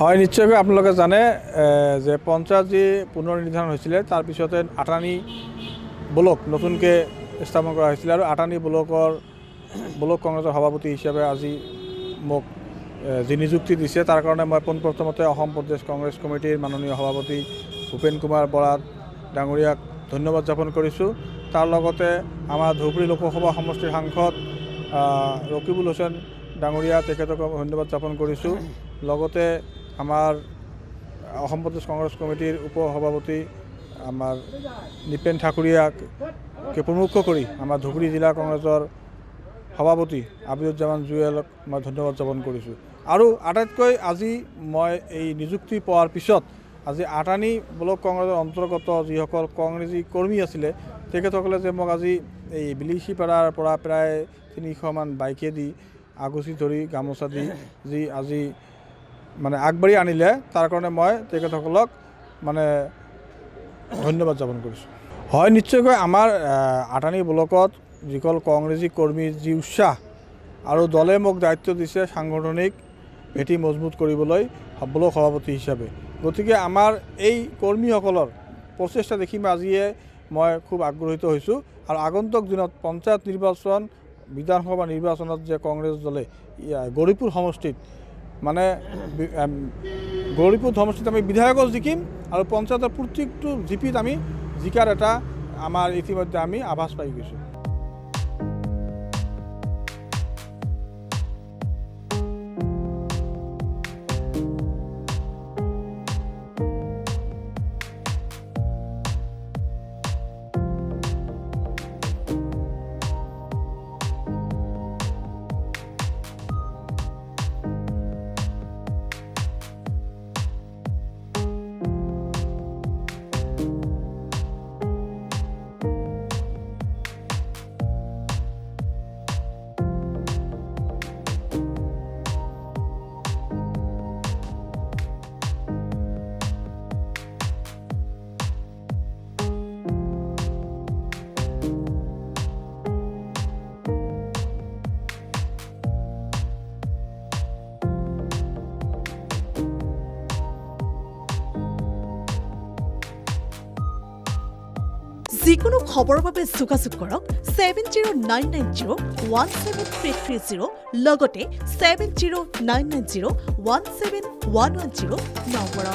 হয় নিশ্চয়কৈ আপোনালোকে জানে যে পঞ্চায়ত যি পুনৰ্নিৰ্ধাৰণ হৈছিলে তাৰ পিছতে আটানী ব্লক নতুনকৈ স্থাপন কৰা হৈছিলে আৰু আটানী ব্লক কংগ্ৰেছৰ সভাপতি হিচাপে আজি মোক যি নিযুক্তি দিছে তাৰ কাৰণে মই পোনপ্ৰথমতে অসম প্ৰদেশ কংগ্ৰেছ কমিটিৰ মাননীয় সভাপতি ভূপেন কুমাৰ বৰা ডাঙৰীয়াক ধন্যবাদ জ্ঞাপন কৰিছোঁ। তাৰ লগতে আমাৰ ধুবুৰী লোকসভা সমষ্টিৰ সাংসদ ৰকিবুল হুছেইন ডাঙৰীয়া তেখেতক ধন্যবাদ জ্ঞাপন কৰিছোঁ। লগতে আমাৰ অসম প্ৰদেশ কংগ্ৰেছ কমিটিৰ উপ সভাপতি আমাৰ নিপেন ঠাকুৰীয়াকে প্ৰমুখ কৰি আমাৰ ধুবুৰী জিলা কংগ্ৰেছৰ সভাপতি আবিৰুজ্জামান জুৱেলক মই ধন্যবাদ জ্ঞাপন কৰিছোঁ। আৰু আটাইতকৈ আজি মই এই নিযুক্তি পোৱাৰ পিছত আজি আটানী ব্লক কংগ্ৰেছৰ অন্তৰ্গত যিসকল কংগ্ৰেছী কৰ্মী আছিলে তেখেতসকলে যে মোক আজি এই বিলিচিপাৰাৰ পৰা প্ৰায় 300মান বাইকে দি আগুচি ধৰি গামোচা দি যি আজি মানে আগবাঢ়ি আনিলে তাৰ কাৰণে মই তেখেতসকলক মানে ধন্যবাদ জ্ঞাপন কৰিছোঁ। হয় নিশ্চয়কৈ আমাৰ আটানী ব্লকত যিসকল কংগ্ৰেছী কৰ্মীৰ যি উৎসাহ আৰু দলে মোক দায়িত্ব দিছে সাংগঠনিক ভেটি মজবুত কৰিবলৈ ব্লক সভাপতি হিচাপে। গতিকে আমাৰ এই কৰ্মীসকলৰ প্ৰচেষ্টা দেখি মই খুব আগ্ৰহিত হৈছোঁ। আৰু আগন্তুক দিনত পঞ্চায়ত নিৰ্বাচন বিধানসভা নিৰ্বাচনত যে কংগ্ৰেছ দলে গৌৰীপুৰ সমষ্টিত মানে গৌৰীপুৰ সমষ্টিত আমি বিধায়কক জিকিম আৰু পঞ্চায়তৰ প্ৰত্যেকটো জিপিত আমি জিকাৰ এটা আমাৰ ইতিমধ্যে আমি আভাস পাই গৈছোঁ। যিকোনো খবৰৰ বাবে যোগাযোগ কৰক 7099017330 লগতে 7099017110 নম্বৰত।